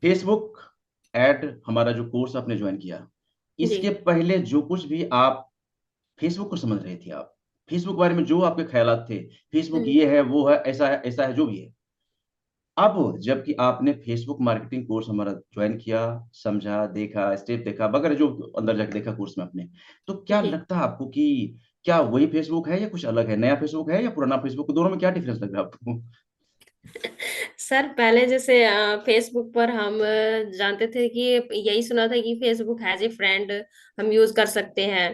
Facebook ad हमारा जो course आपने ज्वाइन किया, जी। इसके पहले जो कुछ भी आप फेसबुक को समझ रहे थे, आप फेसबुक के बारे में जो आपके ख्यालात थे, फेसबुक हम्म। ये है वो है ऐसा है जो भी है, अब जबकि आपने फेसबुक मार्केटिंग कोर्स हमारा ज्वाइन किया, समझा, देखा, स्टेप देखा वगैरह, जो अंदर जाके देखा कोर्स में अपने, तो क्या जी। लगता है आपको कि क्या वही फेसबुक है या कुछ अलग है, नया फेसबुक है या पुराना फेसबुक, दोनों में क्या डिफरेंस लग रहा है आपको? सर पहले जैसे फेसबुक पर हम जानते थे कि यही सुना था कि फेसबुक हैज ए फ्रेंड, हम यूज कर सकते हैं।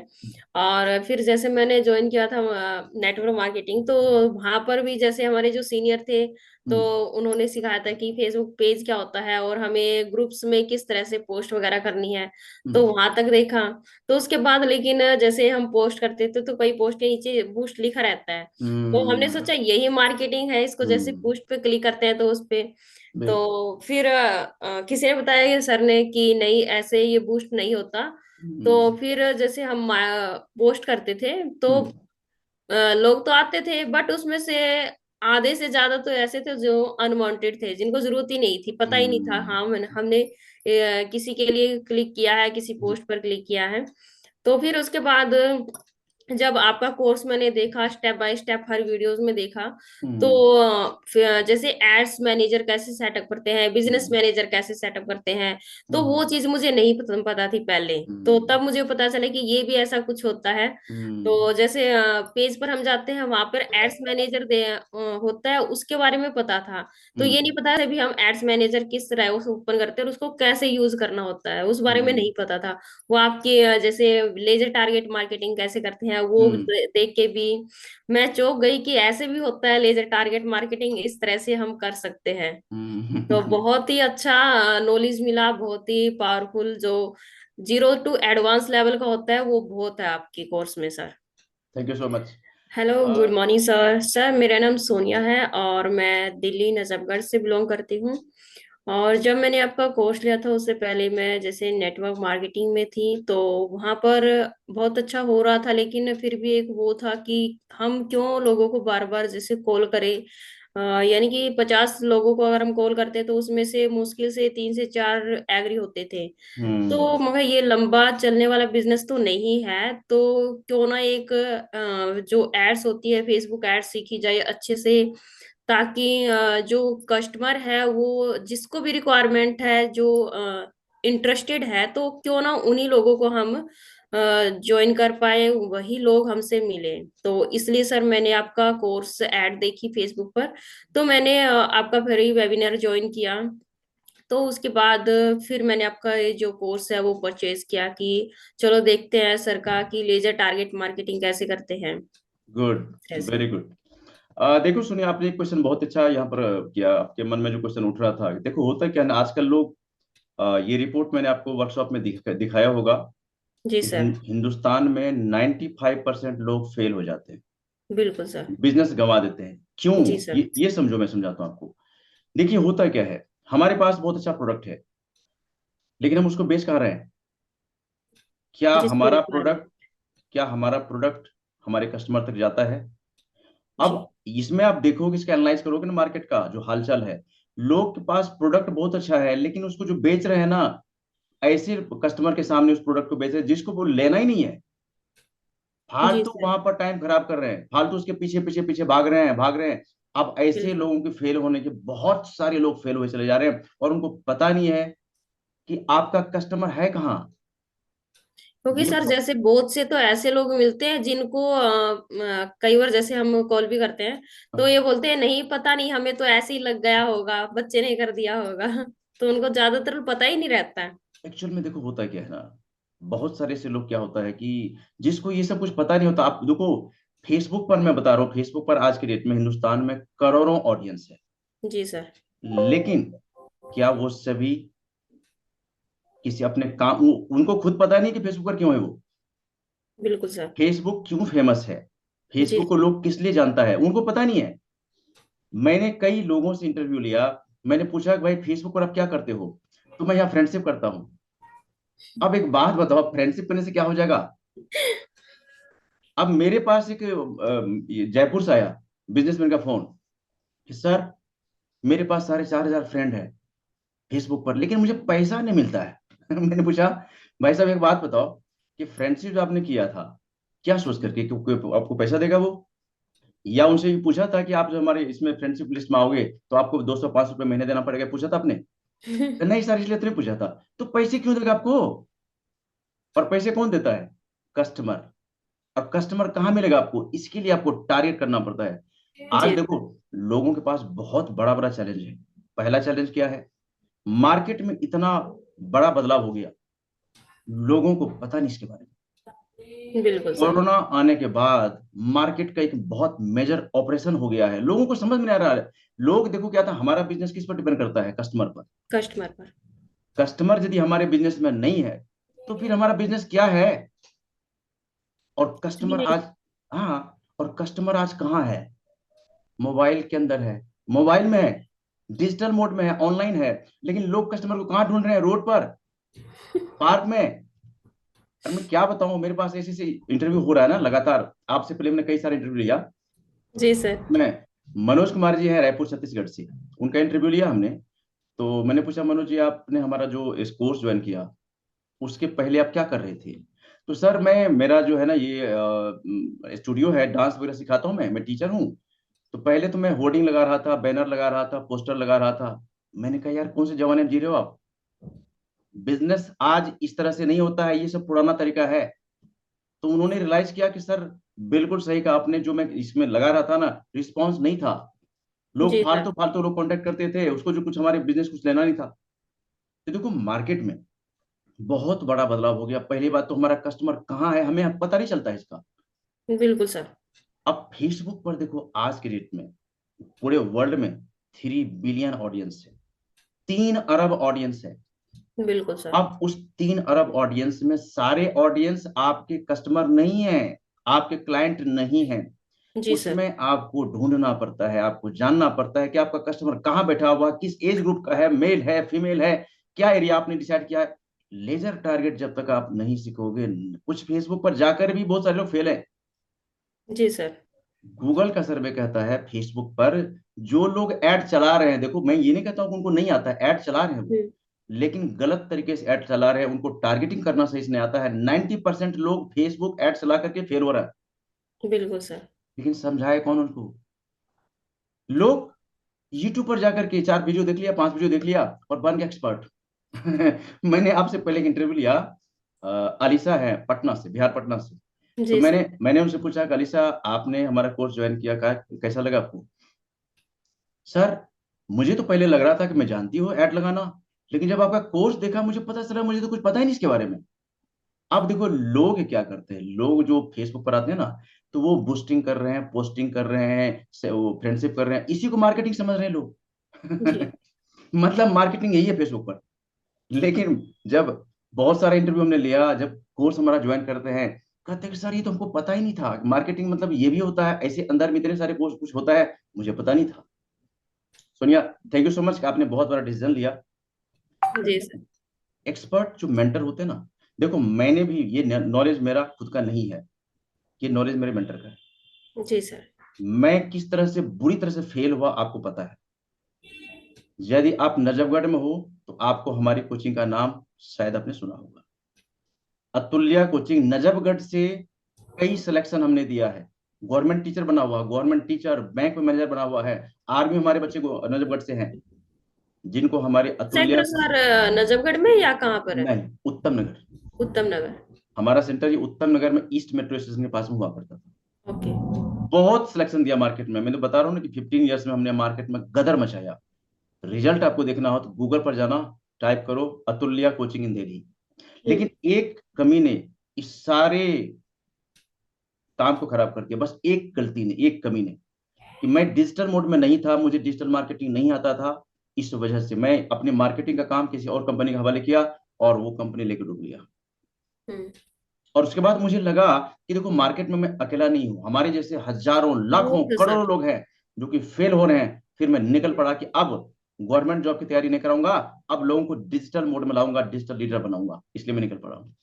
और फिर जैसे मैंने ज्वाइन किया था नेटवर्क मार्केटिंग, तो वहां पर भी जैसे हमारे जो सीनियर थे, तो हम्म। उन्होंने सिखाया था कि फेसबुक पेज क्या होता है और हमें ग्रुप्स में किस तरह से पोस्ट वगैरह करनी है। तो हम्म। वहां तक देखा। तो उसके बाद लेकिन जैसे हम पोस्ट करते थे तो कई पोस्ट के नीचे बूस्ट लिखा रहता है। तो हमने हम्म। सोचा यही मार्केटिंग है, इसको जैसे हम्म। पोस्ट पे क्लिक करते हैं तो उस पे। बिल्कुल। तो फिर किसी ने बताया कि सर ने कि नहीं, ऐसे ये बूस्ट नहीं होता। तो हम्म। फिर जैसे हम पोस्ट करते थे तो हम्म। लोग तो आते थे, बट उसमें से आधे से ज्यादा तो ऐसे थे जो अनवांटेड थे, जिनको जरूरत ही नहीं थी, पता ही नहीं था। हाँ, हमने किसी के लिए क्लिक किया है, किसी पोस्ट पर क्लिक किया है। तो फिर उसके बाद जब आपका कोर्स मैंने देखा, step by step her videos में देखा, तो हम्म। फिर जैसे एड्स मैनेजर कैसे सेटअप करते हैं, बिजनेस हम्म। मैनेजर कैसे सेटअप करते हैं, तो वो हम्म। चीज मुझे नहीं पता थी पहले। तो हम्म। तब मुझे पता चला कि ये भी ऐसा कुछ होता है। हम्म। तो जैसे पेज पर हम जाते हैं, वहां पर एड्स मैनेजर होता है, उसके बारे में पता था। तो ये नहीं हम्म। पता था भी हम एड्स मैनेजर किस तरह उसे ओपन करते हैं और उसको कैसे यूज करना होता है, उस बारे में हम्म। नहीं पता था। वो आपके जैसे लेजर टारगेट मार्केटिंग कैसे करते हैं वो हम्म। देख के भी मैं चौंक गई कि ऐसे भी होता है लेजर टारगेट मार्केटिंग, इस तरह से हम कर सकते हैं। तो हम्म। बहुत ही अच्छा नॉलेज मिला, बहुत ही पावरफुल। जो जीरो टू एडवांस लेवल का होता है वो बहुत है आपके कोर्स में sir. Thank you so much. Hello, good morning sir. Sir मेरा नाम सोनिया है और मैं दिल्ली नजफगढ़ से बिलोंग करती हूँ। और जब मैंने आपका कोर्स लिया था उससे पहले मैं जैसे नेटवर्क मार्केटिंग में थी, तो वहाँ पर बहुत अच्छा हो रहा था, लेकिन फिर भी एक वो था कि हम क्यों लोगों को बार बार जैसे कॉल करें। यानी कि 50 लोगों को अगर हम कॉल करते तो उसमें से मुश्किल से 3 से 4 एग्री होते थे। हम्म। तो मगर ये लंबा चलने वाला बिजनेस तो नहीं है, तो क्यों ना एक जो एड्स होती है, फेसबुक एड्स सीखी जाए अच्छे से, ताकि जो कस्टमर है वो जिसको भी रिक्वायरमेंट है, जो इंटरेस्टेड है, तो क्यों ना उन्हीं लोगों को हम ज्वाइन कर पाए, वही लोग हमसे मिले। तो इसलिए सर मैंने आपका कोर्स ऐड देखी फेसबुक पर, तो मैंने आपका फिर ही वेबिनार ज्वाइन किया। तो उसके बाद फिर मैंने आपका ये जो कोर्स है वो परचेज किया कि चलो देखते हैं सर का कि लेजर टारगेट मार्केटिंग कैसे करते हैं गुड। ऐसे। Very good. देखो सुनिए, आपने एक क्वेश्चन बहुत अच्छा यहाँ पर किया, आपके मन में जो क्वेश्चन उठ रहा था, देखो होता है क्या ना, आजकल लोग ये रिपोर्ट मैंने आपको वर्कशॉप में दिखाया होगा जी कि सर। हिंदुस्तान में 95% लोग फेल हो जाते हैं, बिल्कुल सर। बिजनेस गंवा देते हैं। क्यों? जी सर। ये समझो, मैं समझाता हूँ आपको। देखिए होता क्या है, हमारे पास बहुत अच्छा प्रोडक्ट है, लेकिन हम उसको बेच कहाँ रहे हैं? क्या जिसको हमारा रिक्वायरमेंट। प्रोडक्ट क्या हमारा प्रोडक्ट हमारे कस्टमर तक जाता है? अब जी। इसमें आप देखोगे, इसका एनालाइज करोगे ना, मार्केट का जो हालचाल है, लोग के पास प्रोडक्ट बहुत अच्छा है, लेकिन उसको जो बेच रहे हैं ना, ऐसे कस्टमर के सामने उस प्रोडक्ट को बेच रहे हैं जिसको वो लेना ही नहीं है, जी फालतू सर। वहां पर टाइम खराब कर रहे हैं, फालतू उसके पीछे पीछे पीछे भाग रहे हैं। अब ऐसे बिल्कुल। लोगों के फेल होने के, बहुत सारे लोग फेल हुए चले जा रहे हैं और उनको पता नहीं है कि आपका कस्टमर है कहाँ। क्योंकि ये सर जैसे बहुत से तो ऐसे लोग मिलते हैं जिनको कई बार जैसे हम कॉल भी करते हैं, तो ये बोलते हैं नहीं, पता नहीं, हमें तो ऐसे ही लग गया होगा, बच्चे ने कर दिया होगा। तो उनको ज्यादातर पता ही नहीं रहता है। एक्चुअल में देखो होता क्या है ना, बहुत सारे से लोग, क्या होता है कि जिसको ये सब कुछ पता नहीं होता, आप देखो फेसबुक पर, मैं बता रहा हूँ, फेसबुक पर आज के डेट में हिंदुस्तान में करोड़ों ऑडियंस है, जी सर। लेकिन क्या वो सभी किसी अपने काम, उनको खुद पता नहीं कि फेसबुक पर क्यों है वो, बिल्कुल सर। फेसबुक क्यों फेमस है, जी फेसबुक को सर। लोग किस लिए जानता है, उनको पता नहीं है। मैंने कई लोगों से इंटरव्यू लिया, मैंने पूछा कि भाई फेसबुक पर आप क्या करते हो, तो मैं यहाँ फ्रेंडशिप करता हूँ। अब एक बात बताओ, फ्रेंडशिप करने से क्या हो जाएगा? अब मेरे पास एक ये जयपुर से आया बिजनेसमैन का फोन कि सर, मेरे पास साढ़े 4,000 फ्रेंड है, फेसबुक पर, लेकिन मुझे पैसा नहीं मिलता है। मैंने पूछा भाई साहब एक बात बताओ कि फ्रेंडशिप जो आपने किया था, क्या सोच करके कि कोई आपको पैसा देगा वो? या उनसे भी पूछा था कि आप जो हमारे इसमें फ्रेंडशिप लिस्ट में आओगे तो आपको 200-500 रुपये महीने देना पड़ेगा, पूछा था आपने? तो नहीं सर, इसलिए तो नहीं पूछा था। तो पैसे क्यों देगा आपको? और पैसे कौन देता है? कस्टमर। अब कस्टमर कहाँ मिलेगा आपको? इसके लिए आपको टारगेट करना पड़ता है। आज जी देखो, लोगों के पास बहुत बड़ा बड़ा चैलेंज है। पहला चैलेंज क्या है? मार्केट में इतना बड़ा बदलाव हो गया, लोगों को पता नहीं इसके बारे में। बिल्कुल सर। कोरोना आने के बाद मार्केट का एक बहुत मेजर ऑपरेशन हो गया है, लोगों को समझ में नहीं आ रहा है। लोग देखो क्या था, हमारा बिजनेस किस पर डिपेंड करता है? कस्टमर पर। कस्टमर पर। कस्टमर यदि हमारे बिजनेस में नहीं है तो फिर हमारा बिजनेस क्या है? और जी कस्टमर नहीं। आज, हाँ, और कस्टमर आज कहाँ है? मोबाइल के अंदर है, मोबाइल में है, डिजिटल मोड में है, ऑनलाइन है। लेकिन लोग कस्टमर को कहाँ ढूंढ रहे हैं? रोड पर, पार्क में। और मैं क्या बताऊं, मेरे पास ऐसे ऐसे इंटरव्यू हो रहा है ना लगातार। आपसे पहले मैंने कई सारे इंटरव्यू लिया। जी सर। मैं, मनोज कुमार जी हैं रायपुर छत्तीसगढ़ से, उनका इंटरव्यू लिया हमने। तो मैंने पूछा, मनोज जी आपने हमारा जो इस कोर्स ज्वाइन किया उसके पहले आप क्या कर रहे थे? तो सर मैं, मेरा जो है ना ये स्टूडियो है, डांस वगैरह सिखाता हूँ, मैं टीचर हूँ। तो पहले तो मैं होर्डिंग लगा रहा था, बैनर लगा रहा था, पोस्टर लगा रहा था। मैंने कहा यार कौन से जमाने में जी रहे हो आप? बिजनेस आज इस तरह से नहीं होता है, ये सब पुराना तरीका है। तो उन्होंने रियलाइज किया कि सर बिल्कुल सही कहा आपने, जो मैं इसमें लगा रहा था ना, रिस्पॉन्स नहीं था। लोग जी सर। फालतू फालतू लोग कांटेक्ट करते थे, उसको जो कुछ हमारे बिजनेस कुछ लेना नहीं था। तो देखो मार्केट में बहुत बड़ा बदलाव हो गया। पहली बात तो हमारा कस्टमर कहाँ है हमें पता नहीं चलता है इसका। बिल्कुल सर। अब फेसबुक पर देखो, आज के डेट में पूरे वर्ल्ड में 3 बिलियन ऑडियंस है, 3 अरब ऑडियंस है। बिल्कुल सर। अब उस 3 अरब ऑडियंस में सारे ऑडियंस आपके कस्टमर नहीं है, आपके क्लाइंट नहीं है। जी सर। उसमें आपको ढूंढना पड़ता है, आपको जानना पड़ता है कि आपका कस्टमर कहाँ बैठा हुआ, किस एज ग्रुप का है, मेल है, फीमेल है, क्या एरिया आपने डिसाइड किया है। लेजर टारगेट जब तक आप नहीं सीखोगे, कुछ फेसबुक पर जाकर भी बहुत सारे लोग फेल हैं। जी सर। गूगल का सर्वे कहता है फेसबुक पर जो लोग ऐड चला रहे हैं, देखो मैं ये नहीं कहता हूं कि उनको नहीं आता है, ऐड चला रहे हैं वो, हम्म, लेकिन गलत तरीके से ऐड चला रहे हैं, उनको टारगेटिंग करना सही से नहीं आता है। 90% लोग फेसबुक ऐड चला करके फेल हो रहा है। बिल्कुल सर। लेकिन समझाए कौन उनको? लोग यूट्यूब पर जाकर के 4 वीडियो देख लिया, 5 वीडियो देख लिया और बन गया एक्सपर्ट। मैंने आपसे पहले एक इंटरव्यू लिया, अलीसा है पटना से, बिहार पटना से। तो जी मैंने सर। मैंने उनसे पूछा कि अलीसा आपने हमारा कोर्स ज्वाइन किया, कैसा लगा आपको? सर मुझे तो पहले लग रहा था कि मैं जानती हूँ ऐड लगाना, लेकिन जब आपका कोर्स देखा मुझे पता चला मुझे तो कुछ पता ही नहीं इसके बारे में। अब देखो लोग क्या करते हैं, लोग जो फेसबुक पर आते हैं ना, तो वो बूस्टिंग कर रहे हैं, पोस्टिंग कर रहे हैं, वो फ्रेंडशिप कर रहे हैं, इसी को मार्केटिंग समझ रहे हैं लोग। जी। मतलब मार्केटिंग यही है फेसबुक पर। लेकिन जब बहुत सारा इंटरव्यू हमने लिया, जब कोर्स हमारा ज्वाइन करते हैं, कहते हैं कि सर ये तो हमको पता ही नहीं था, मार्केटिंग मतलब ये भी होता है, ऐसे अंदर में इतने सारे कोर्स कुछ होता है, मुझे पता नहीं था। Sonia, thank you so much, आपने बहुत बड़ा डिसीजन लिया। जी सर। एक्सपर्ट जो मेंटर होते हैं ना, देखो मैंने भी ये नॉलेज मेरा खुद का नहीं है, ये नॉलेज मेरे मेंटर का है। जी सर। मैं किस तरह से बुरी तरह से फेल हुआ आपको पता है। यदि आप नजफगढ़ में हो तो आपको हमारी कोचिंग का नाम शायद आपने सुना होगा, अतुल्या कोचिंग। नजफगढ़ से कई सिलेक्शन हमने दिया है, गवर्नमेंट टीचर बना हुआ, गवर्नमेंट टीचर, बैंक में मैनेजर बना हुआ है। आर्मी हमारे बच्चे को नजफगढ़ से हैं, जिनको हमारे अतुल्या, सेंटर सर नजफगढ़ में या कहाँ पर है? नहीं, उत्तम नगर। उत्तम नगर। हमारा सेंटर ये उत्तम नगर में ईस्ट मेट्रो स्टेशन के पास में हुआ करता था। ओके। बहुत सिलेक्शन दिया मार्केट में, मैं तो बता रहा हूँ ना कि 15 ईयर्स में हमने मार्केट में गदर मचाया। रिजल्ट आपको देखना हो तो गूगल पर जाना, टाइप करो अतुल्या कोचिंग इन दिल्ली। हम्म। लेकिन एक कमी ने इस सारे काम को खराब कर दिया, बस एक गलती ने, एक कमी ने, कि मैं डिजिटल मोड में नहीं था, मुझे डिजिटल मार्केटिंग नहीं आता था। इस वजह से मैं अपने मार्केटिंग का काम किसी और कंपनी के हवाले किया और वो कंपनी लेकर डूब गया। हम्म। और उसके बाद मुझे लगा कि देखो मार्केट में मैं अकेला नहीं हूं, हमारे जैसे हजारों लाखों बहुत है करोड़ों सर। लोग हैं जो कि फेल हो रहे हैं। फिर मैं निकल पड़ा कि अब गवर्नमेंट जॉब की तैयारी नहीं कराऊंगा, अब लोगों को डिजिटल मोड में लाऊंगा, डिजिटल लीडर बनाऊंगा, इसलिए मैं निकल पड़ा हूँ।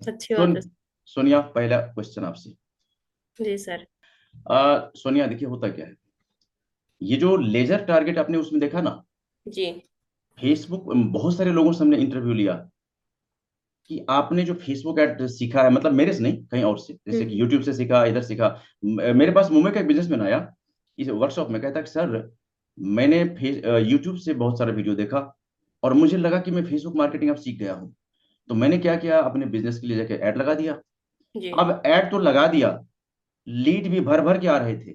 अच्छी सुन, बात है। सोनिया पहला क्वेश्चन आपसे। जी सर। सोनिया देखिए होता क्या है, ये जो लेजर टारगेट आपने उसमें देखा ना, जी। फेसबुक, बहुत सारे लोगों से हमने इंटरव्यू लिया कि आपने जो फेसबुक ऐड सीखा है, मतलब मेरे से नहीं कहीं और से, जैसे हम्म। कि यूट्यूब से सीखा, इधर सीखा। मेरे पास मुंबई का एक बिजनेसमैन आया इस वर्कशॉप में, कहता कि सर मैंने यूट्यूब से बहुत सारा वीडियो देखा और मुझे लगा कि मैं फेसबुक मार्केटिंग अब सीख गया हूँ। तो मैंने क्या किया, अपने बिजनेस के लिए जाके ऐड लगा दिया। जी। अब ऐड तो लगा दिया, लीड भी भर भर के आ रहे थे,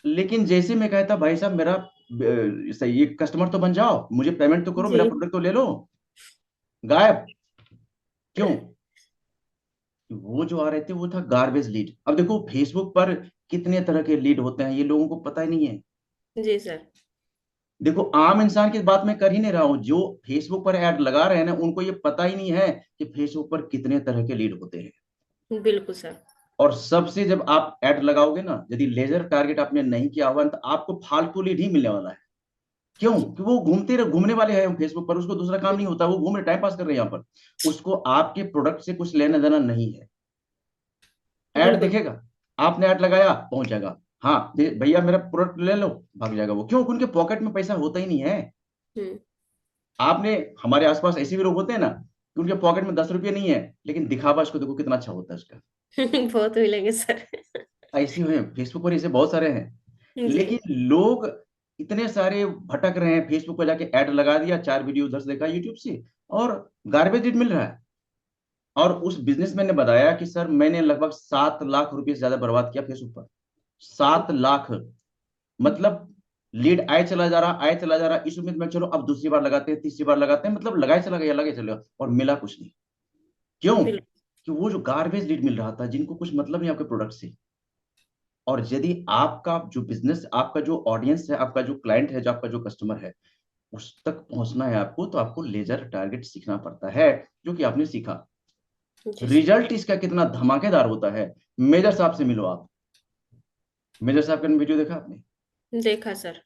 लेकिन जैसे मैं कहता भाई साहब मेरा सही एक कस्टमर तो बन जाओ, मुझे पेमेंट तो करो, जी। मेरा प्रोडक्ट तो ले लो, गायब। क्यों? वो जो आ रहे थे वो था गार्बेज लीड। अब देखो फेसबुक पर कितने तरह के लीड होते हैं, ये लोगों को पता ही नहीं है। जी सर। देखो आम इंसान की बात मैं कर ही नहीं रहा हूं, जो फेसबुक पर ऐड लगा रहे हैं ना, उनको ये पता ही नहीं है कि फेसबुक पर कितने तरह के लीड होते हैं। बिल्कुल सर। और सबसे जब आप ऐड लगाओगे ना, यदि लेजर टारगेट आपने नहीं किया हुआ तो आपको फालतू लीड ही मिलने वाला है। क्यों? जी। कि वो घूमने वाले हैं फेसबुक पर, उसको दूसरा काम नहीं होता, वो घूम रहे टाइम पास कर रहे हैं यहाँ पर। उसको आपके प्रोडक्ट से कुछ लेना देना नहीं है। ऐड बिल्कुल। दिखेगा, आपने ऐड लगाया, पहुंच जाएगा। हाँ भैया मेरा प्रोडक्ट ले लो, भाग जाएगा वो। क्यों? उनके पॉकेट में पैसा होता ही नहीं है। हम्म। आपने, हमारे आसपास ऐसे भी लोग होते हैं ना कि उनके पॉकेट में 10 रुपये नहीं है, लेकिन दिखावा उसको देखो कितना अच्छा होता है उसका। बहुत मिलेंगे सर। ऐसे हुए फेसबुक पर, ऐसे बहुत सारे हैं। जी। लेकिन लोग इतने सारे भटक रहे हैं, फेसबुक पर जाके ऐड लगा दिया, 4 वीडियो उधर से देखा यूट्यूब से, और गार्बेज हिट मिल रहा है। और उस बिजनेसमैन ने बताया कि सर मैंने लगभग 7 लाख रुपए से ज्यादा बर्बाद किया फेसबुक पर। 7 लाख। मतलब लीड आए चला जा रहा, आए चला जा रहा, इस उम्मीद में चलो अब दूसरी बार लगाते हैं, तीसरी बार लगाते हैं, मतलब लगाए चला गया, लगे चले गया, और मिला कुछ नहीं। क्यों? बिल्कुल। कि वो जो गार्बेज लीड मिल रहा था, जिनको कुछ मतलब नहीं आपके प्रोडक्ट से। और यदि आपका जो बिजनेस, आपका जो ऑडियंस है, आपका जो क्लाइंट है, जो आपका जो कस्टमर है, उस तक पहुंचना है आपको, तो आपको लेजर टारगेट सीखना पड़ता है, जो कि आपने सीखा। जी सर। रिजल्ट इसका कितना धमाकेदार होता है। मेजर साहब से मिलो आप। मेजर साहब का वीडियो देखा आपने? देखा सर।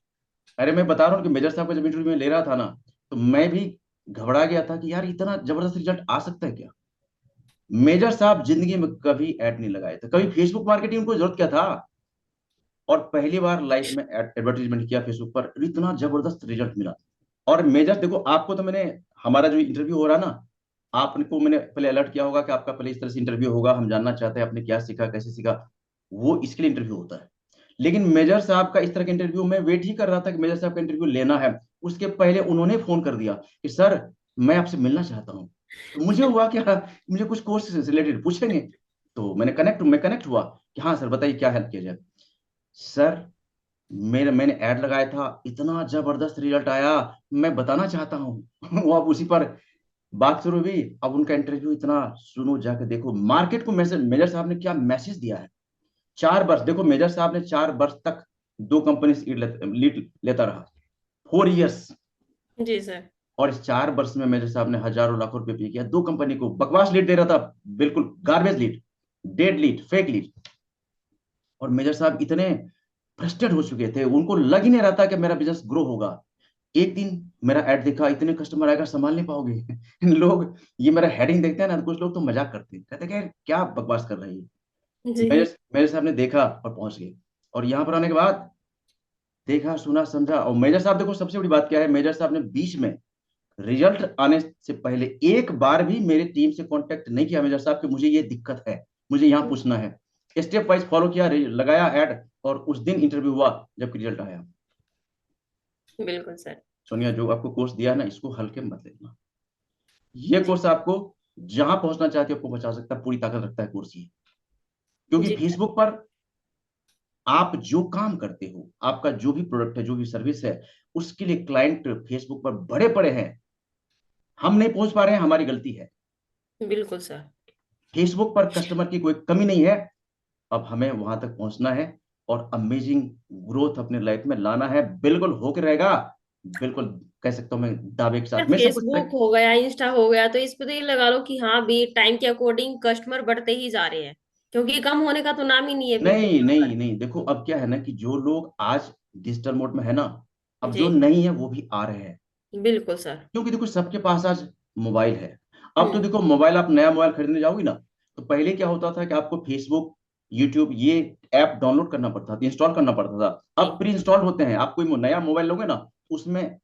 अरे मैं बता रहा हूँ कि मेजर साहब का जब इंटरव्यू में ले रहा था ना, तो मैं भी घबरा गया था कि यार इतना जबरदस्त रिजल्ट आ सकता है क्या। मेजर साहब जिंदगी में कभी ऐड नहीं लगाए थे, कभी फेसबुक मार्केटिंग को जरूरत क्या था, और पहली बार लाइफ में एडवर्टीजमेंट किया फेसबुक पर, इतना जबरदस्त रिजल्ट मिला। और मेजर देखो, आपको तो मैंने, हमारा जो इंटरव्यू हो रहा ना, आपको मैंने पहले अलर्ट किया होगा कि आपका पहले इस तरह से इंटरव्यू होगा, हम जानना चाहते हैं आपने क्या सीखा, कैसे सीखा। वो इसके लिए इंटरव्यू होता है। लेकिन मेजर साहब का इस तरह का इंटरव्यू मैं वेट ही कर रहा था कि मेजर साहब का इंटरव्यू लेना है। उसके पहले उन्होंने फोन कर दिया कि सर मैं आपसे मिलना चाहता हूँ। तो मुझे हुआ कि हाँ, मुझे कुछ कोर्स से रिलेटेड पूछेंगे। तो मैं कनेक्ट हुआ कि हाँ सर बताइए क्या हेल्प किया जाए। सर मैंने ऐड लगाया था, इतना जबरदस्त रिजल्ट आया, मैं बताना चाहता हूँ। वो अब उसी पर बात शुरू हुई। अब उनका इंटरव्यू इतना, सुनो जाके देखो मार्केट को मैसेज, मेजर साहब ने क्या मैसेज दिया है। 4 वर्ष, देखो मेजर साहब ने 4 वर्ष तक 2 कंपनी से लीड लेता रहा, 4 इयर्स। जी सर। और इस 4 वर्ष में मेजर साहब ने हजारों लाखों रुपए पे किया, 2 कंपनी को बकवास लीड दे रहा था, बिल्कुल garbage lead, dead lead, fake lead. और मेजर साहब इतने फ्रस्ट्रेट हो चुके थे, उनको लग ही नहीं रहा था कि मेरा बिजनेस ग्रो होगा। एक दिन मेरा ऐड देखा, इतने कस्टमर आएगा संभाल नहीं पाओगे। लोग ये मेरा हेडिंग देखते हैं ना, तो कुछ लोग तो मजाक करते हैं, कहते हैं कि क्या बकवास कर रही है। जी। मेरे मेरे साहब ने देखा और पहुंच गए। और यहाँ पर आने के बाद देखा, सुना, समझा। और मेजर साहब देखो सबसे बड़ी बात क्या है, मेजर साहब ने बीच में रिजल्ट आने से पहले एक बार भी मेरे टीम से कांटेक्ट नहीं किया मेजर साहब कि मुझे ये दिक्कत है, मुझे यहाँ पूछना है। स्टेप वाइज फॉलो किया, लगाया ऐड, और उस दिन इंटरव्यू हुआ जबकि रिजल्ट आया। बिल्कुल सर। सोनिया, जो आपको कोर्स दिया है ना, इसको हल्के में मत लेना। ये जी। कोर्स आपको जहां पहुंचना चाहते हो आपको पहुंचा सकता है, पूरी ताकत रखता है कोर्स ये। क्योंकि जी सर। फेसबुक पर आप जो काम करते हो, आपका जो भी प्रोडक्ट है, जो भी सर्विस है, उसके लिए क्लाइंट फेसबुक पर बड़े बड़े हैं। हम नहीं पहुंच पा रहे हैं, हमारी गलती है। बिल्कुल सर। फेसबुक पर कस्टमर की कोई कमी नहीं है। अब हमें वहां तक पहुंचना है और अमेजिंग ग्रोथ अपने लाइफ में लाना है, बिल्कुल होके रहेगा। बिल्कुल कह सकता हूं मैं दावे के सर साथ, मैं सब कुछ फेसबुक हो गया, इंस्टा हो गया, तो इस पे तो ये लगा लो कि हाँ भी टाइम के अकॉर्डिंग कस्टमर बढ़ते ही जा रहे हैं, क्योंकि कम होने का तो नाम ही नहीं है बिल्कुल नहीं यहाँ नहीं पर। नहीं, देखो अब क्या है ना कि जो लोग आज डिजिटल मोड में है ना, अब जी। जो नहीं है वो भी आ रहे हैं। बिल्कुल सर। क्योंकि देखो सबके पास आज मोबाइल है। अब तो हम्म। देखो मोबाइल, आप नया मोबाइल खरीदने जाओगी ना, तो पहले क्या होता था कि आपको फेसबुक, यूट्यूब, ये ऐप डाउनलोड करना पड़ता था, इंस्टॉल करना पड़ता था। अब जी। प्री इंस्टॉल होते हैं। आप कोई नया मोबाइल लोगे ना, उसमें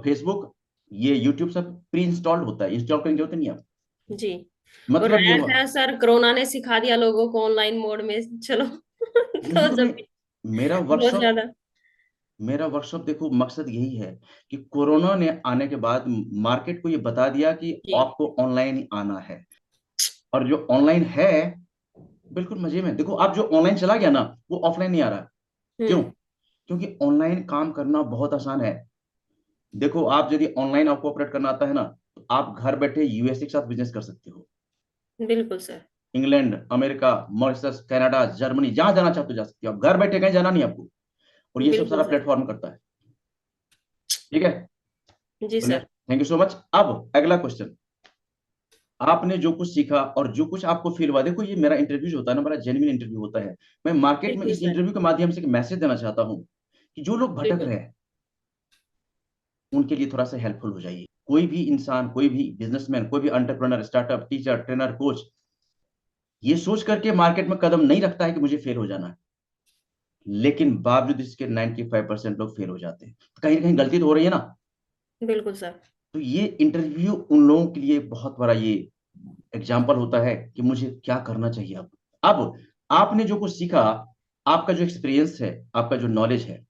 फेसबुक ये यूट्यूब सब प्री इंस्टॉल्ड होता है, इंस्टॉल करने की जरूरत नहीं है। जी। और मतलब ये हुआ। ऐसा सर कोरोना ने सिखा दिया लोगों को ऑनलाइन मोड में चलो। नहीं तो तो जब मैं, मेरा बहुत वर्कशॉप ज्यादा। मेरा वर्कशॉप देखो मकसद यही है कि कोरोना ने आने के बाद मार्केट को ये बता दिया कि जी। आपको ऑनलाइन ही आना है। और जो ऑनलाइन है, बिल्कुल मजे में देखो, आप जो ऑनलाइन चला गया ना, वो ऑफलाइन नहीं आ रहा। क्यों? हम्म। क्योंकि ऑनलाइन काम करना बहुत आसान है। देखो, आप यदि ऑनलाइन आपको ऑपरेट करना आता है ना, तो आप घर बैठे यूएसए के साथ बिजनेस कर सकते हो। बिल्कुल sir. England, America, Mauritius, Canada, Germany, जहां जाना चाहते हो जा सकते हो, आप घर बैठे, कहीं जाना नहीं आपको। और ये सब बिल्कुल सारा सर। प्लेटफॉर्म करता है। ठीक है। जी बढ़िया, sir. Thank you so much. अब अगला क्वेश्चन। आपने जो कुछ सीखा और जो कुछ आपको फील हुआ, देखो ये मेरा इंटरव्यू जो होता है ना, बड़ा जेन्युइन इंटरव्यू होता है। मैं मार्केट में बिल्कुल इस सर। इंटरव्यू के माध्यम से एक मैसेज देना चाहता हूँ कि जो लोग भटक बिल्कुल। रहे हैं, उनके लिए थोड़ा सा हेल्पफुल हो जाइए। कोई भी इंसान, कोई भी बिजनेसमैन, कोई भी entrepreneur, startup, teacher, trainer, coach, ये सोच करके मार्केट में कदम नहीं रखता है कि मुझे फेल हो जाना है। लेकिन बावजूद इसके 95% लोग फेल हो जाते हैं, तो कहीं ना कहीं गलती तो हो रही है ना। बिल्कुल सर। तो ये इंटरव्यू उन लोगों के लिए बहुत बड़ा ये एग्जाम्पल होता है कि मुझे क्या करना चाहिए। अब आपने जो कुछ सीखा, आपका जो एक्सपीरियंस है, आपका जो नॉलेज है,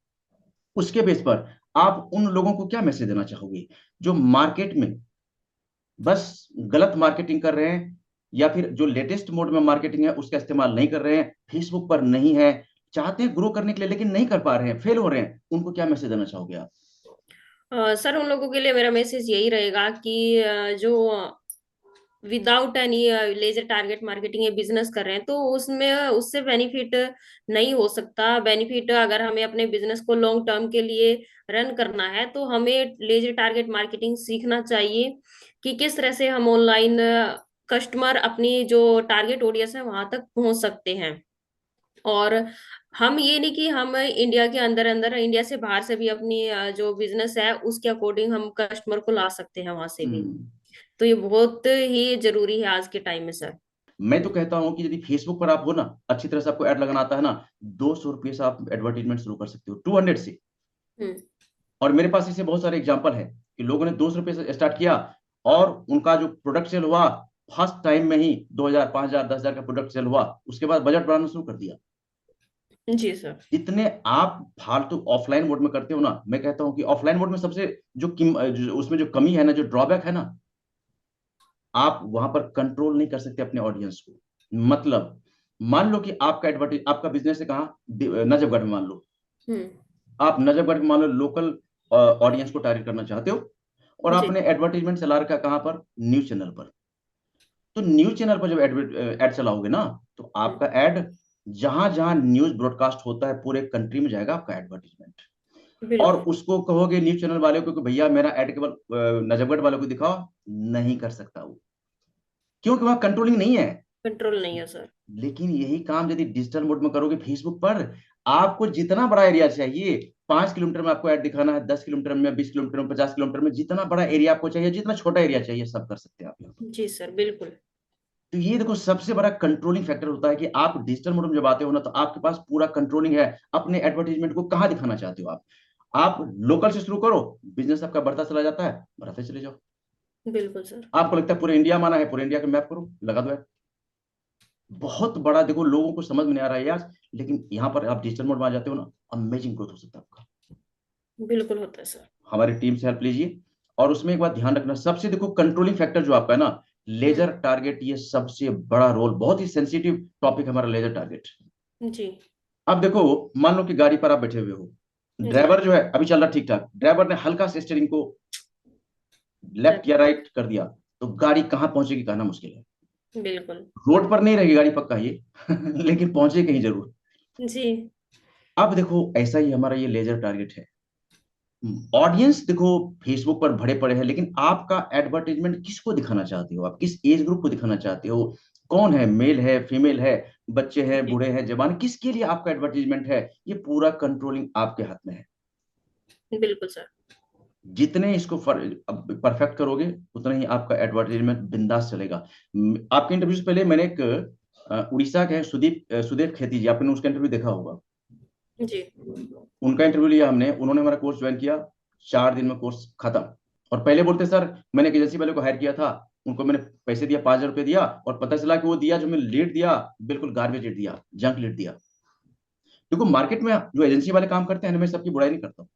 उसके बेस पर आप उन लोगों को क्या मैसेज देना चाहोगे जो मार्केट में बस गलत मार्केटिंग कर रहे हैं, या फिर जो लेटेस्ट मोड में मार्केटिंग है उसका इस्तेमाल नहीं कर रहे हैं, फेसबुक पर नहीं है, चाहते हैं ग्रो करने के लिए लेकिन नहीं कर पा रहे हैं, फेल हो रहे हैं, उनको क्या मैसेज देना चाहोगे आप? सर उन लोगों के लिए मेरा मैसेज यही रहेगा कि जो without any laser target marketing या बिजनेस कर रहे हैं तो उसमें उससे बेनिफिट नहीं हो सकता। बेनिफिट अगर हमें अपने बिजनेस को लॉन्ग टर्म के लिए रन करना है तो हमें लेजर टारगेट मार्केटिंग सीखना चाहिए कि किस तरह से हम ऑनलाइन कस्टमर अपनी जो टारगेट ऑडियंस है वहां तक पहुंच सकते हैं। और हम ये नहीं कि हम इंडिया के अंदर अंदर, इंडिया से बाहर से भी अपनी जो बिजनेस है उसके अकॉर्डिंग हम कस्टमर को ला सकते हैं वहां से भी। हम्म। तो ये बहुत ही जरूरी है आज के टाइम में सर। मैं तो कहता हूं कि यदि फेसबुक पर आप हो ना, अच्छी तरह से आपको ऐड लगाना आता है ना, 200 रुपये से आप एडवर्टीजमेंट शुरू कर सकते हो, 200 से। हम्म। और मेरे पास ऐसे बहुत सारे एग्जांपल है कि लोगों ने 200 रुपये से स्टार्ट किया और उनका जो प्रोडक्ट सेल हुआ, फर्स्ट टाइम में ही 2000, 5000, 10,000 का प्रोडक्ट सेल हुआ, उसके बाद बजट बढ़ाना शुरू कर दिया। जी सर। जितने आप फालतू ऑफलाइन मोड में करते हो ना, मैं कहता हूं कि ऑफलाइन मोड में सबसे उसमें जो कमी है ना, जो ड्रॉबैक है ना, आप वहां पर कंट्रोल नहीं कर सकते अपने ऑडियंस को। मतलब मान लो कि आपका एडवर्टीज, आपका बिजनेस है कहाँ, नजफगढ़ में मान लो। हम्म। आप नजफगढ़ में मान लो लोकल ऑडियंस को टारगेट करना चाहते हो, और जी। आपने एडवर्टीजमेंट चला रखा है कहाँ पर, न्यूज चैनल पर। तो न्यूज चैनल पर जब एड चलाओगे ना, तो हम्म। आपका एड जहां जहां न्यूज ब्रॉडकास्ट होता है पूरे कंट्री में जाएगा आपका एडवर्टीजमेंट। और बिल्कुल। उसको कहोगे न्यूज चैनल वाले को कि भैया मेरा एड केवल नजफगढ़ वालों को दिखाओ, नहीं कर सकता वो, क्योंकि वहां कंट्रोलिंग नहीं है। कंट्रोल नहीं है सर। लेकिन यही काम यदि डिजिटल मोड में करोगे फेसबुक पर, आपको जितना बड़ा एरिया चाहिए, 5 किलोमीटर में आपको ऐड दिखाना है, 10 किलोमीटर में, 20 किलोमीटर में, 50 किलोमीटर में, जितना बड़ा एरिया आपको चाहिए, जितना छोटा एरिया चाहिए, सब कर सकते हैं आप यहाँ पर। जी सर। बिल्कुल। तो ये देखो सबसे बड़ा कंट्रोलिंग फैक्टर होता है कि आप डिजिटल मोड में जब आते हो ना, तो आपके पास पूरा कंट्रोलिंग है अपने एडवर्टीजमेंट को कहाँ दिखाना चाहते हो आप लोकल से शुरू करो, बिजनेस आपका बढ़ता चला जाता है, बढ़ाते चले जाओ। बिल्कुल सर। आपको लगता है पूरे इंडिया माना है, पूरे इंडिया का मैप करो, लगा दो। बहुत बड़ा देखो, लोगों को समझ में नहीं आ रहा है यार, लेकिन यहाँ पर आप डिजिटल मोड में आ जाते हो ना, अमेजिंग ग्रोथ हो सकता है आपका। बिल्कुल होता है सर। हमारी टीम से हेल्प लीजिए। और उसमें एक बात ध्यान रखना, सबसे देखो कंट्रोलिंग फैक्टर जो आपका है ना, हम्म। लेजर टारगेट, ये सबसे बड़ा रोल, बहुत ही सेंसिटिव टॉपिक है हमारा लेजर टारगेट। जी। अब देखो, मान लो कि गाड़ी पर आप बैठे हुए हो, जी ड्राइवर जो है अभी चल रहा ठीक ठाक, ड्राइवर ने हल्का से स्टीयरिंग को सर। लेफ्ट या राइट कर दिया, तो गाड़ी कहाँ पहुंचेगी कहना मुश्किल है। बिल्कुल। रोड पर नहीं रहेगी गाड़ी पक्का ये लेकिन पहुंचे कहीं जरूर। जी। अब देखो ऐसा ही हमारा ये लेजर टारगेट है। ऑडियंस देखो फेसबुक पर भरे पड़े हैं, लेकिन आपका एडवर्टाइजमेंट किसको दिखाना चाहते हो, आप किस एज ग्रुप को दिखाना चाहते हो, कौन है, मेल है, फीमेल है, बच्चे हैं, जी। बूढ़े हैं, जवान, किसके लिए आपका एडवर्टाइजमेंट है, ये पूरा कंट्रोलिंग आपके हाथ में है। बिल्कुल सर। जितने इसको परफेक्ट करोगे, उतना ही आपका एडवर्टाइजमेंट बिंदास चलेगा। आपके इंटरव्यू से पहले मैंने एक उड़ीसा के हैं सुदेव खेती जी, आपने उसका इंटरव्यू देखा होगा। जी। उनका इंटरव्यू लिया हमने, उन्होंने हमारा कोर्स ज्वाइन किया, 4 दिन में कोर्स खत्म। और पहले बोलते सर मैंने एक एजेंसी वाले को हायर किया था, उनको मैंने पैसे दिया, 5,000 रुपये दिया, और पता चला कि वो दिया जो मैं लीड दिया, बिल्कुल गार्बेज लीड दिया, जंक लीड दिया। देखो मार्केट में जो एजेंसी वाले काम करते हैं ना, मैं सबकी बुराई नहीं करता हूँ,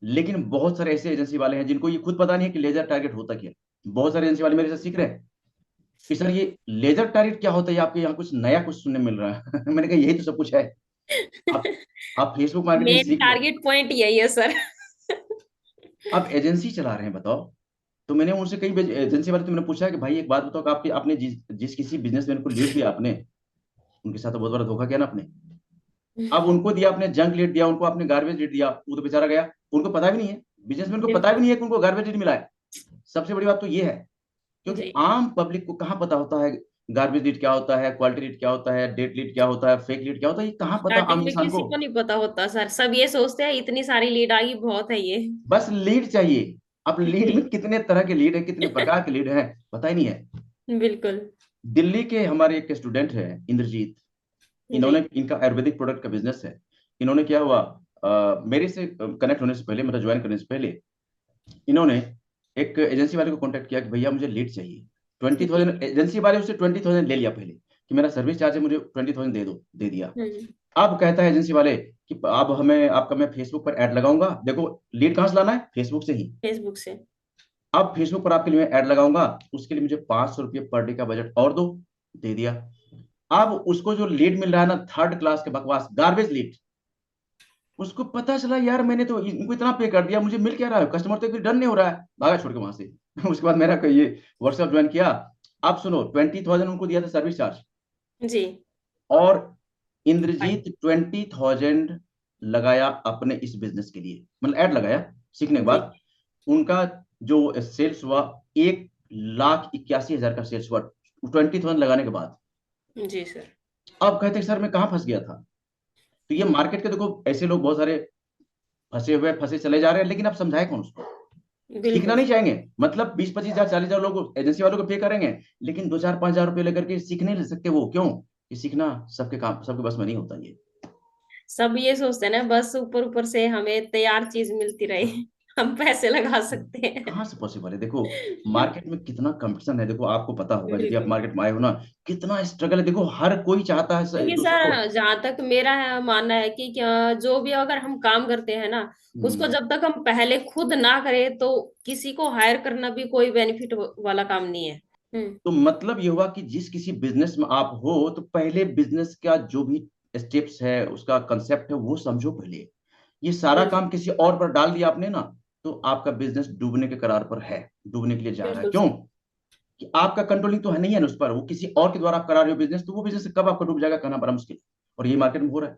लेकिन बहुत सारे ऐसे एजेंसी वाले हैं जिनको ये खुद पता नहीं है कि लेजर टारगेट होता क्या है। बहुत सारे एजेंसी वाले मेरे से सीख रहे हैं कि सर ये लेजर टारगेट क्या होता है, आपके यहाँ कुछ नया कुछ सुनने मिल रहा है। मैंने कहा यही तो सब कुछ है। आप आप फेसबुक मार्केटिंग मेन सीख लो। टारगेट पॉइंट यही है सर। आप एजेंसी चला रहे हैं बताओ। तो मैंने उनसे कई एजेंसी वाले, तो मैंने पूछा कि भाई एक बात बताओ कि आपके आपने जिस जिस किसी बिजनेसमैन को लीड दिया आपने, उनके साथ तो बहुत बड़ा धोखा किया ना आपने। अब उनको दिया आपने जंक लीड दिया, उनको आपने गार्बेज लीड दिया, वो तो बेचारा गया। उनको पता भी नहीं है, बिजनेसमैन को पता भी बिल्कुल। नहीं है कि उनको गार्बेज लीड मिला है। सबसे बड़ी बात तो ये है, क्योंकि जी। आम पब्लिक को कहाँ पता होता है गार्बेज लीड क्या होता है, क्वालिटी लीड क्या होता है, डेट लीड क्या होता है, फेक लीड क्या होता है, ये कहाँ पता आम स्टार्टिंग में इंसान किसी को। को नहीं पता होता सर, सब ये सोचते हैं इतनी सारी लीड आ गई बहुत है ये। बस लीड चाहिए। अब लीड में जी। कितने तरह के लीड है, कितने प्रकार के लीड है, पता ही नहीं है। बिल्कुल। दिल्ली के हमारे एक स्टूडेंट है इंद्रजीत, जी। इन्होंने, इनका आयुर्वेदिक प्रोडक्ट का बिजनेस है। इन्होंने क्या हुआ, मेरे से कनेक्ट होने से पहले, मतलब ज्वाइन करने से पहले, इन्होंने एक एजेंसी वाले को कांटेक्ट किया कि भैया मुझे लीड चाहिए। ट्वेंटी जी। थाउजेंड एजेंसी वाले उससे 20,000 ले लिया पहले, कि मेरा सर्विस चार्ज है, मुझे 20,000 दे दो, दे दिया। हम्म। अब कहता है एजेंसी वाले कि अब हमें आपका मैं फेसबुक पर ऐड लगाऊंगा, देखो लीड कहाँ से लाना है, फेसबुक से ही। फेसबुक से। अब फेसबुक पर आपके लिए मैं ऐड लगाऊंगा, उसके लिए मुझे 500 रुपये पर डे का बजट और दो, दे दिया। अब उसको जो लीड मिल रहा है ना, थर्ड क्लास के बकवास गार्बेज लीड। उसको पता चला यार मैंने तो इनको इतना पे कर दिया, मुझे मिल क्या रहा है, कस्टमर तो डन नहीं हो रहा है, भागा छोड़ के वहां से। उसके बाद मेरा ये व्हाट्सएप ज्वाइन किया। अब सुनो, 20,000 उनको दिया था सर्विस चार्ज, जी। और इंद्रजीत 20,000 लगाया अपने इस बिजनेस के लिए, मतलब ऐड लगाया सीखने के जी। बाद। उनका जो सेल्स हुआ, 1,81,000 का सेल्स हुआ 20,000 लगाने के बाद। जी सर। अब कहते हैं, सर मैं कहाँ फंस गया था। तो ये मार्केट के देखो ऐसे लोग बहुत सारे फंसे हुए, फंसे चले जा रहे हैं, लेकिन अब समझाए कौन उसको। सीखना बिल्कुल नहीं सर। चाहेंगे, मतलब 20-25,000 40,000 लोग एजेंसी वालों को पे करेंगे, लेकिन 2-4-5,000 रुपए लेकर के सीख नहीं ले सकते वो, क्यों? कि सीखना सबके काम, सबके बस में नहीं होता ये। सब ये सोचते हैं ना बस ऊपर ऊपर से हमें तैयार चीज मिलती रहे, हम पैसे लगा सकते हैं। कहाँ से पॉसिबल है, देखो मार्केट में कितना कंपटीशन है, देखो आपको पता होगा यदि आप बिल्कुल। मार्केट में आए हो ना, कितना स्ट्रगल है, देखो हर कोई चाहता है क्योंकि दूसरों सर जहां तक मेरा है मानना है कि क्या, जो भी अगर हम काम करते हैं ना, को। उसको जब तक हम पहले खुद ना करें तो किसी को हायर करना भी कोई बेनिफिट वाला काम नहीं है। हम्म। तो मतलब ये हुआ कि जिस किसी बिजनेस में आप हो, तो पहले बिजनेस का जो भी स्टेप्स है, उसका कंसेप्ट है, वो समझो पहले। ये सारा बिल्कुल। काम किसी और पर डाल दिया आपने ना, तो आपका बिजनेस डूबने के कगार पर है, डूबने के लिए जा रहा है। बिल्कुल क्यों? सर। कि आपका कंट्रोलिंग तो है नहीं है ना उस पर, वो किसी और के द्वारा आप करा रहे हो बिजनेस, तो वो बिजनेस कब आपका डूब जाएगा कहना बड़ा मुश्किल है। और ये मार्केट में हो रहा है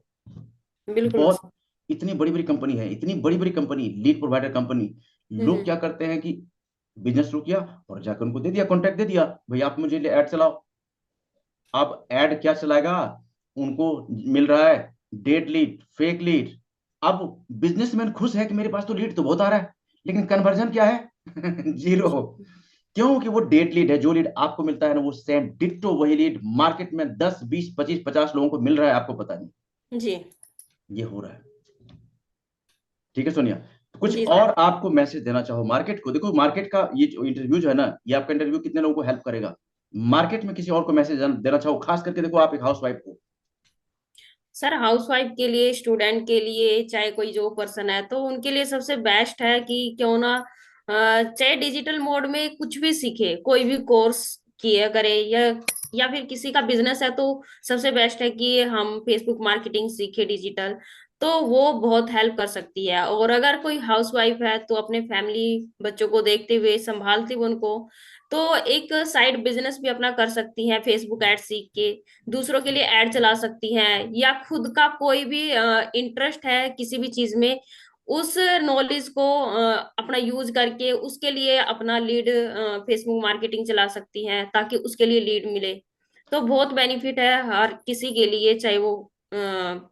बिल्कुल बहुत। सर। इतनी बड़ी बड़ी कंपनी है, इतनी बड़ी बड़ी कंपनी, लीड प्रोवाइडर कंपनी, लोग हम्म। क्या करते हैं कि बिजनेस शुरू किया और जाकर उनको दे दिया, कॉन्ट्रैक्ट दे दिया, भाई आप मुझे ऐड चलाओ। अब ऐड क्या चलाएगा, उनको मिल रहा है डेड लीड, फेक लीड। अब बिजनेसमैन खुश है कि मेरे पास तो लीड तो बहुत आ रहा है, लेकिन कन्वर्जन क्या है? जीरो। क्यों? कि वो डेड लीड है, जो लीड आपको मिलता है ना, वो सेम डिट्टो वही लीड मार्केट में 10 20 25 50 लोगों को मिल रहा है, आपको पता नहीं। जी। ये हो रहा है। ठीक है सोनिया, तो कुछ जी और सर। आपको मैसेज देना चाहो मार्केट को? देखो मार्केट का ये जो इंटरव्यू जो है ना, ये आपका इंटरव्यू कितने लोगों को हेल्प करेगा, मार्केट में किसी और को मैसेज देना चाहो, खास करके देखो आप एक हाउस वाइफ हो। सर हाउसवाइफ के लिए, स्टूडेंट के लिए, चाहे कोई जो पर्सन है तो उनके लिए सबसे बेस्ट है कि क्यों ना चाहे डिजिटल मोड में कुछ भी सीखे, कोई भी कोर्स किया करे, या फिर किसी का बिजनेस है तो सबसे बेस्ट है कि हम फेसबुक मार्केटिंग सीखे डिजिटल, तो वो बहुत हेल्प कर सकती है। और अगर कोई हाउसवाइफ है तो अपने फैमिली बच्चों को देखते हुए, संभालते हुए उनको, तो एक साइड बिजनेस भी अपना कर सकती है, फेसबुक ऐड सीख के दूसरों के लिए ऐड चला सकती हैं, या खुद का कोई भी इंटरेस्ट है किसी भी चीज में, उस नॉलेज को अपना यूज करके उसके लिए अपना लीड फेसबुक मार्केटिंग चला सकती हैं ताकि उसके लिए लीड मिले। तो बहुत बेनिफिट है हर किसी के लिए, चाहे वो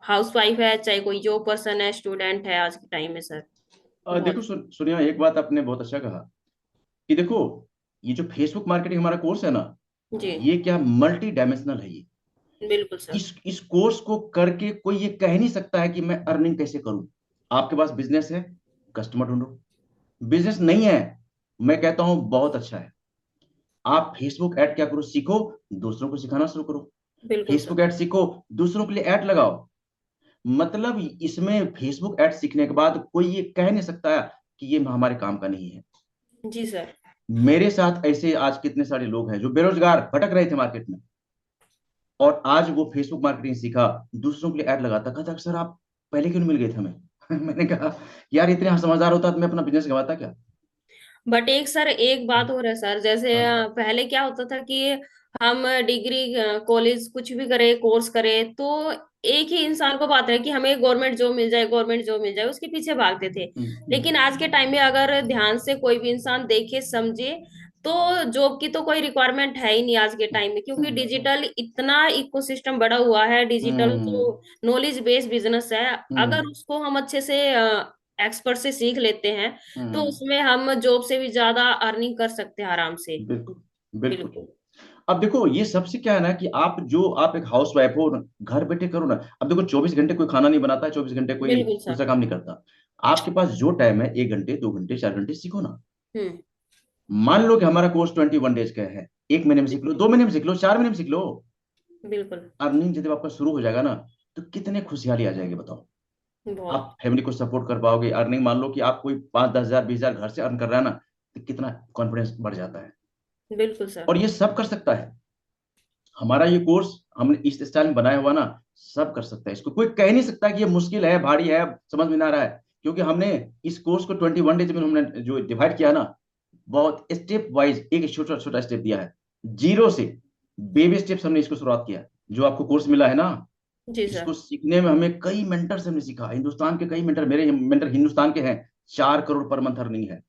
हाउस वाइफ है, चाहे कोई जो पर्सन है, स्टूडेंट है आज के टाइम में सर। देखो बहुत। सुनिया, एक बात आपने बहुत अच्छा कहा कि देखो ये जो फेसबुक मार्केटिंग हमारा कोर्स है ना, जी। ये क्या मल्टी डायमेंशनल है ये। बिल्कुल सर। इस कोर्स को करके कोई ये कह नहीं सकता है कि मैं अर्निंग कैसे करूं। आपके पास बिजनेस है, कस्टमर ढूंढो। बिजनेस नहीं है, मैं कहता हूं बहुत अच्छा है। आप फेसबुक ऐड क्या करो, सीखो, दूसरों को सिखाना शुरू करो। बिल्कुल सर। फेसबुक ऐड सीखो, दूसरों के लिए ऐड लगाओ। मतलब इसमें फेसबुक ऐड सीखने के बाद कोई ये कह नहीं सकता कि ये हमारे काम का नहीं है। जी सर। मेरे साथ ऐसे आज कितने सारे लोग हैं जो बेरोजगार भटक रहे थे मार्केट में, और आज वो फेसबुक मार्केटिंग सीखा, दूसरों के लिए ऐड लगाता, कहता सर आप पहले क्यों नहीं मिल गए थे हमें। मैंने कहा यार इतने समझदार होता तो मैं अपना बिजनेस गंवाता क्या। बट एक सर, एक बात हो रहा है सर, जैसे हाँ। पहले क्या होता था कि हम डिग्री, कॉलेज कुछ भी करें, कोर्स करें, तो एक ही इंसान को बात है कि हमें गवर्नमेंट जॉब मिल जाए, गवर्नमेंट जॉब मिल जाए, उसके पीछे भागते थे। लेकिन आज के टाइम में अगर ध्यान से कोई भी इंसान देखे समझे, तो जॉब की तो कोई रिक्वायरमेंट है ही नहीं आज के टाइम में, क्योंकि हम्म। डिजिटल इतना इकोसिस्टम बड़ा हुआ है, डिजिटल हम्म। जो नॉलेज बेस्ड बिजनेस है, अगर हम्म। उसको हम अच्छे से एक्सपर्ट से सीख लेते हैं, तो हम्म। उसमें हम जॉब से भी ज्यादा अर्निंग कर सकते हैं आराम से। बिल्कुल बिल्कुल। बिल्कुल। अब देखो ये सबसे क्या है ना कि आप एक हाउस वाइफ हो ना, घर बैठे करो ना। अब देखो 24 घंटे कोई खाना नहीं बनाता है, 24 घंटे कोई बिल्कुल सर। दूसरा काम नहीं करता। आपके पास जो टाइम है, 1 घंटे 2 घंटे 4 घंटे सीखो ना। हम्म। मान लो कि हमारा कोर्स 21 डेज का है, 1 महीने में सीख लो, 2 महीने में सीख लो, 4 महीने में सीख लो। बिल्कुल। अर्निंग जब आपका शुरू हो जाएगा ना, तो कितने खुशहाली आ जाएगी बताओ। बहुत। आप फैमिली को सपोर्ट कर पाओगे। अर्निंग मान लो कि आप कोई 5-10 हजार 20 हजार घर से अर्न कर रहा है ना, तो कितना कॉन्फिडेंस बढ़ जाता है। बिल्कुल सर। और ये सब कर सकता है। हमारा ये कोर्स हमने इस स्टाइल में बनाया हुआ ना, सब कर सकता है। इसको कोई कह नहीं सकता कि ये मुश्किल है, भारी है, समझ में ना आ रहा है। क्योंकि हमने इस कोर्स को 21 डेज में हमने जो डिवाइड किया ना, बहुत स्टेप वाइज एक छोटा छोटा स्टेप दिया है, जीरो से। बेबी स्टेप्स हमने इसको शुरुआत किया है। जो आपको कोर्स मिला है ना, जी इसको सर। सीखने में हमें कई मेंटर से हमने सीखा। हिंदुस्तान के कई मेंटर, मेरे मेंटर हिंदुस्तान के हैं। 4 करोड़ पर मंथ अर्निंग है।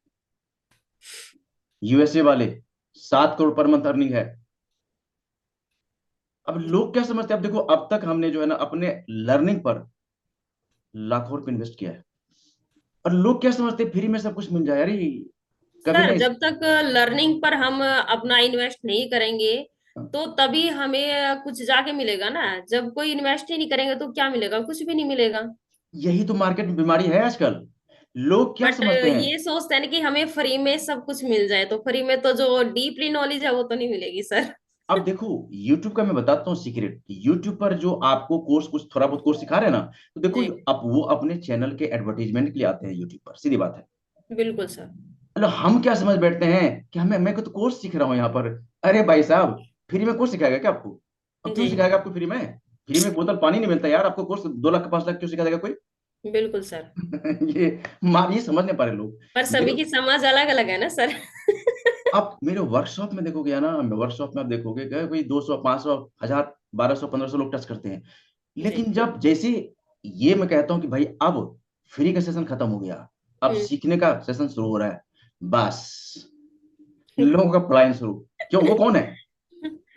यूएसए वाले 7 करोड़ पर मंथ अर्निंग है। अब लोग क्या समझते हैं, अब देखो अब तक हमने जो है ना अपने लर्निंग पर लाखों रुपए इन्वेस्ट किया है। और लोग क्या समझते हैं फ्री में सब कुछ मिल जाए। अरे कभी सर नहीं। जब तक लर्निंग पर हम अपना इन्वेस्ट नहीं करेंगे, तो तभी हमें कुछ जाके मिलेगा ना। जब कोई इन्वेस्ट ही नहीं करेंगे तो क्या मिलेगा? कुछ भी नहीं मिलेगा। यही तो मार्केट में बीमारी है आजकल। लोग क्या बट समझते हैं। ये सोचते हैं ना कि हमें फ्री में सब कुछ मिल जाए, तो फ्री में तो जो डीपली नॉलेज है वो तो नहीं मिलेगी सर। अब देखो यूट्यूब का मैं बताता हूँ सीक्रेट। यूट्यूब पर जो आपको कोर्स कुछ थोड़ा बहुत कोर्स सिखा रहे हैं ना, तो देखो जी। अब वो अपने चैनल के एडवर्टीजमेंट के लिए आते हैं यूट्यूब पर, सीधी बात है। बिल्कुल सर। मतलब हम क्या समझ बैठते हैं कि हमें मैं तो कोर्स सीख रहा हूँ यहाँ पर। अरे भाई साहब, फ्री में कोर्स सिखाएगा क्या आपको? अब क्यों जी। सिखाएगा आपको फ्री में? फ्री में एक बोतल पानी नहीं मिलता यार। आपको कोर्स 2 लाख 5 लाख क्यों सिखा देगा कोई? बिल्कुल सर। ये ये समझ नहीं पा रहे लोग। पर मेरे सभी की समझ अलग अलग है ना सर। आप मेरे वर्कशॉप में देखोगे ना, वर्कशॉप में आप देखोगे कि कोई 200 500 1000 1200 1500 लोग टच करते हैं। जी। लेकिन जब जैसे ये मैं कहता हूँ कि भाई अब फ्री का सेशन खत्म हो गया, अब हम्म। सीखने का सेशन शुरू हो रहा है, बस लोगों का पलायन शुरू। क्यों? वो कौन है?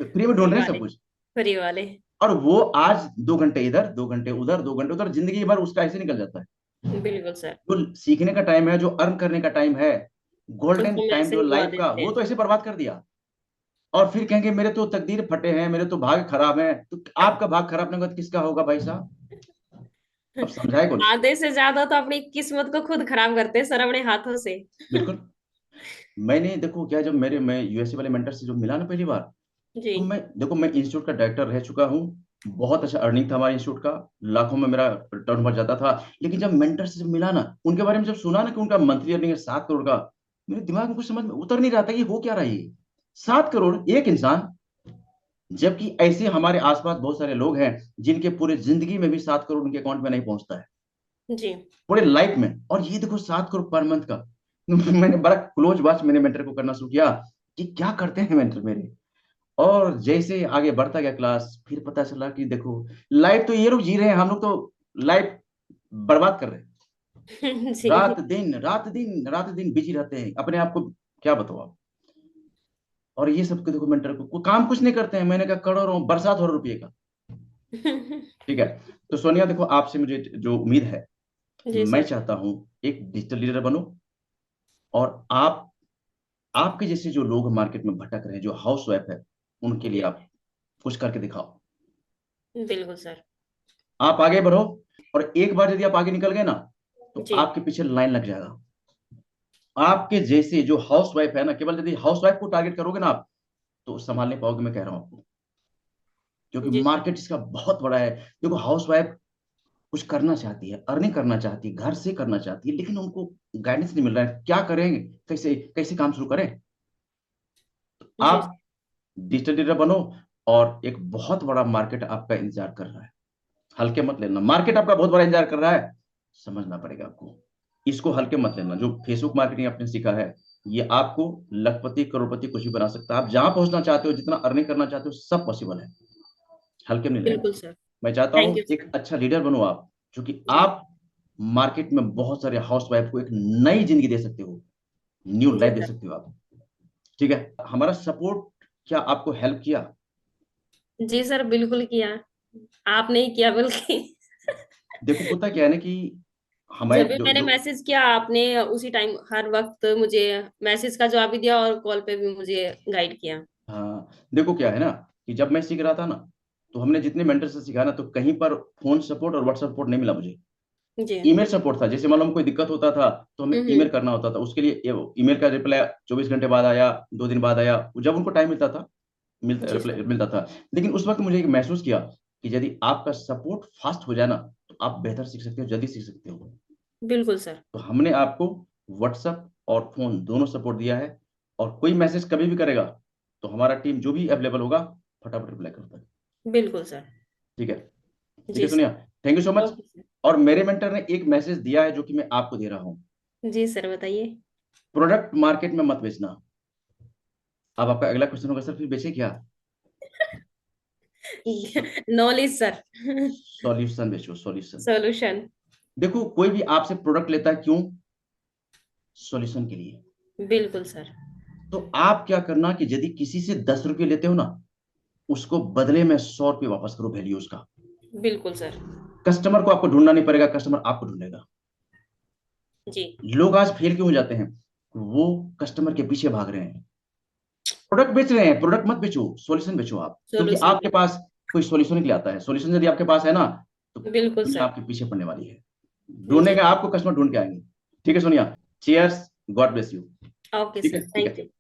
फ्री में ढूंढ फ्री रहे हैं सब वाले। कुछ। फ्री वाले। और वो आज 2 घंटे इधर 2 घंटे उधर 2 घंटे उधर, जिंदगी भर उसका ऐसे निकल जाता है। बिल्कुल सर। जो सीखने का टाइम है, जो अर्न करने का टाइम है, गोल्डन उसको हम टाइम ऐसे जो ही गवा लाइफ का, देते वो हैं। तो ऐसे बर्बाद कर दिया। और फिर कहेंगे मेरे तो तकदीर फटे हैं, मेरे तो भाग्य खराब है। तो आपका भाग्य खराब नहीं होगा तो किसका होगा भाई साहब? अब समझाए कौन इसको? आधे से ज्यादा तो अपनी किस्मत को खुद खराब करते हैं सर, अपने हाथों से। बिल्कुल। मैंने देखो क्या, जब मैं यूएसए वाले मेंटर से जो मिला ना पहली बार, जी। तो मैं देखो मैं इंस्टीट्यूट का डायरेक्टर रह चुका हूँ। बहुत अच्छा अर्निंग था हमारे इंस्टीट्यूट का, लाखों में मेरा टर्न भर जाता था। लेकिन जब मेंटर से जब मिला ना, उनके बारे में जब सुना ना कि उनका मंथली अर्निंग है 7 करोड़ का, मेरे दिमाग में कुछ समझ में उतर नहीं रहा था कि हो क्या रहा है ये। 7 करोड़ एक इंसान। जबकि ऐसे हमारे आसपास बहुत सारे लोग हैं जिनके पूरे जिंदगी में भी 7 करोड़ उनके अकाउंट में नहीं पहुंचता है, जी। पूरे लाइफ में। और ये देखो 7 करोड़ पर मंथ का। मैंने बड़ा क्लोज वॉच मैंने मेंटर को करना शुरू किया कि क्या करते हैं मेंटर मेरे। और जैसे आगे बढ़ता गया क्लास, फिर पता चला कि देखो लाइफ तो ये लोग जी रहे हैं, हम लोग तो लाइफ बर्बाद कर रहे हैं। जी। रात दिन बिजी रहते हैं अपने आप को, क्या बताओ आप। और ये सब देखो मेंटर को काम कुछ नहीं करते हैं। मैंने कहा करोड़ों बरसात हो रहा रुपये का। ठीक है। तो सोनिया देखो आपसे मुझे जो उम्मीद है, जी मैं सर। चाहता हूं एक डिजिटल लीडर बनो। और आप, आपके जैसे जो लोग मार्केट में भटक रहे हैं, जो हाउस वाइफ है, उनके लिए जी। आप कुछ करके दिखाओ। बिल्कुल सर। आप आगे बढ़ो। और एक बार यदि आप आगे निकल गए ना, तो जी। आपके पीछे लाइन लग जाएगा। आपके जैसे जो हाउस वाइफ है ना, केवल यदि हाउस वाइफ को टारगेट करोगे ना आप, तो संभाल नहीं पाओगे, मैं कह रहा हूं आपको। क्योंकि जी सर। मार्केट इसका बहुत बड़ा है। देखो, हाउस वाइफ कुछ करना चाहती है, अर्निंग करना चाहती है, घर से करना चाहती है, लेकिन उनको गाइडेंस नहीं मिल रहा है, क्या करेंगे, कैसे कैसे काम शुरू करें। जी आप डिजिटल लीडर बनो, और एक बहुत बड़ा मार्केट आपका इंतजार कर रहा है। हल्के मत लेना, मार्केट आपका बहुत बड़ा इंतजार कर रहा है, समझना पड़ेगा आपको। इसको हल्के मत लेना। जो फेसबुक मार्केटिंग आपने सीखा है, ये आपको लखपति करोड़पति कुछ भी बना सकता है। आप जहां पहुंचना चाहते हो, जितना अर्निंग करना चाहते हो, सब पॉसिबल है। हल्के में नहीं लेना। बिल्कुल सर। मैं चाहता हूं थैंक यू एक सर। अच्छा लीडर बनो आप, क्योंकि जी। आप मार्केट में बहुत सारे हाउस वाइफ को एक नई जिंदगी दे सकते हो, न्यू जी लाइफ दे सर। सकते हो आप। ठीक है, हमारा सपोर्ट क्या आपको हेल्प किया? जी सर, बिल्कुल किया। आप नहीं किया बल्कि देखो, होता क्या है ना कि हमारे जब भी जो मैंने जो मैसेज किया, आपने उसी टाइम हर वक्त मुझे मैसेज का जवाब भी दिया और कॉल पे भी मुझे गाइड किया। हाँ, देखो क्या है ना, कि जब मैं सीख रहा था ना, तो हमने जितने मेंटर से सीखा ना, तो कहीं पर फोन सपोर्ट और व्हाट्सएप सपोर्ट नहीं मिला मुझे। जी। ईमेल सपोर्ट था। जैसे मान लो कोई दिक्कत होता था, तो हमें ईमेल हम्म। करना होता था, उसके लिए ईमेल का रिप्लाई 24 घंटे बाद आया, 2 दिन बाद आया, जब उनको टाइम मिलता था, जी सर। रिप्लाई मिलता था। लेकिन उस वक्त मुझे एक महसूस किया कि यदि आपका सपोर्ट फास्ट हो जाए ना, तो आप बेहतर सीख सकते हो, जल्दी सीख सकते हो। बिल्कुल सर। तो हमने आपको व्हाट्सएप और फोन दोनों सपोर्ट दिया है, और कोई मैसेज कभी भी करेगा, तो हमारा टीम जो भी अवेलेबल होगा, फटाफट रिप्लाई करता है। बिल्कुल सर। ठीक है। ठीक है जी Sonia, sir. Thank you so much. Okay sir. और मेरे मेंटर ने एक मैसेज दिया है, जो कि मैं आपको दे रहा हूँ। जी सर, बताइए। प्रोडक्ट मार्केट में मत बेचना। अब आपका अगला क्वेश्चन होगा, सर फिर बेचे क्या? Knowledge sir. सॉल्यूशन बेचो, सॉल्यूशन। सॉल्यूशन। देखो, कोई भी आपसे प्रोडक्ट लेता है, क्यों? सॉल्यूशन के लिए। बिल्कुल सर। तो आप क्या करना कि यदि किसी से 10 रुपये लेते हो ना, उसको बदले में 100 रुपये वापस करो, वैल्यू उसका। बिल्कुल सर। कस्टमर को आपको ढूंढना नहीं पड़ेगा, कस्टमर आपको ढूंढेगा। जी। लोग आज फेल क्यों हो जाते हैं? वो कस्टमर के पीछे भाग रहे हैं। प्रोडक्ट बेच रहे हैं, प्रोडक्ट मत बेचो, सॉल्यूशन बेचो आप, क्योंकि सॉल्यूशन। आपके पास कोई सॉल्यूशन के लिए आता है। सॉल्यूशन यदि आपके पास है ना, तो बिल्कुल दुनिया सर। आपके पीछे पड़ने वाली है। जी। ढूंढेगा आपको, कस्टमर ढूंढ के आएंगे। ठीक है Sonia, cheers, God bless you. Okay ठीक सर, है, ठीक थैंक यू। है।